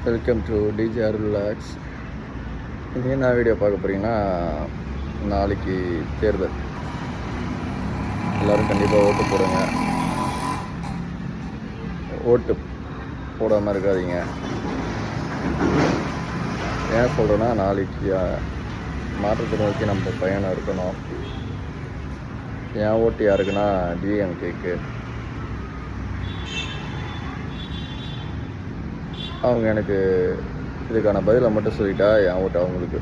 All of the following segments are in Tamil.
Welcome to TGR relax. இன்றைக்கி என்ன வீடியோ பார்க்க போகிறீங்கன்னா, நாளைக்கு தேர்தல். எல்லோரும் கண்டிப்பாக ஓட்டு போடுங்க. ஓட்டு போடாமல் இருக்காதீங்க. ஏன் சொல்கிறேன்னா, நாளைக்கு மாற்றத்தை நோக்கி நம்ம பயணம் இருக்கணும். என் ஓட்டு யாருக்குன்னா டிஎம்கேக்கு. அவங்க எனக்கு இதுக்கான பதிலை மட்டும் சொல்லிட்டா என் ஓட்டு அவங்களுக்கு.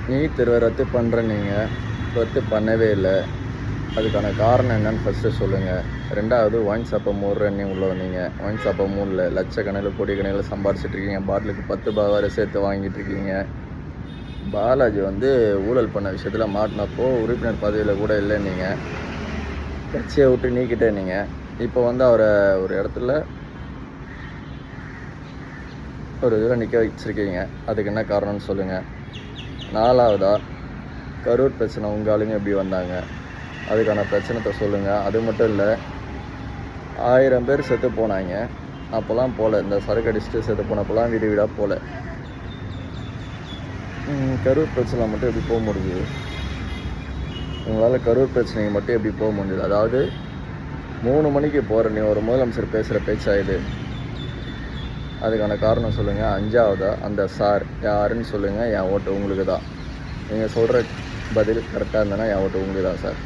நீட் தேர்வை ரத்து பண்ணுறேன், நீங்கள் ரத்து பண்ணவே இல்லை. அதுக்கான காரணம் என்னன்னு ஃபஸ்ட்டு சொல்லுங்கள். ரெண்டாவது, ஒயின் ஷாப்பை மூடுறேன்னு உள்ள வந்தீங்க. ஒயின் ஷாப்பை மூடல, லட்சக்கணக்கில் கோடிக்கணக்கில் சம்பாரிச்சிட்ருக்கீங்க. பாட்டிலுக்கு 10 ரூபா வேறு சேர்த்து வாங்கிட்டு இருக்கீங்க. பாலாஜி ஊழல் பண்ண விஷயத்தில் மாட்டினப்போ உறுப்பினர் பதவியில் கூட இல்லை. நீங்கள் கட்சியை விட்டு நீக்கிட்டே. நீங்கள் இப்போ அவரை ஒரு இடத்துல ஒரு இதில் நிற்க வச்சுருக்கீங்க. அதுக்கு என்ன காரணம்னு சொல்லுங்கள். நாலாவதாக, கரூர் பிரச்சனை உங்கள் ஆளுங்க எப்படி வந்தாங்க, அதுக்கான பிரச்சனைத்தை சொல்லுங்கள். அது மட்டும் இல்லை, 1000 பேர் செத்து போனாங்க. அப்போல்லாம் போகல. இந்த சரக்கு அடிச்சுட்டு செத்து போனப்போலாம் வீடு வீடாக போகல. கரூர் பிரச்சனை மட்டும் எப்படி போக முடியுது? உங்களால் கரூர் பிரச்சனைக்கு மட்டும் எப்படி போக முடியுது? அதாவது 3 மணிக்கு போகிற நீ ஒரு முதலமைச்சர் பேசுகிற பேச்சாயுது. அதுக்கான காரணம் சொல்லுங்கள். 5ஆவதா, அந்த சார் யாருன்னு சொல்லுங்கள். என் ஓட்டு உங்களுக்கு தான். நீங்கள் சொல்கிற பதில் கரெக்டாக இருந்தேன்னா என் ஓட்டு உங்களுக்கு தான் சார்.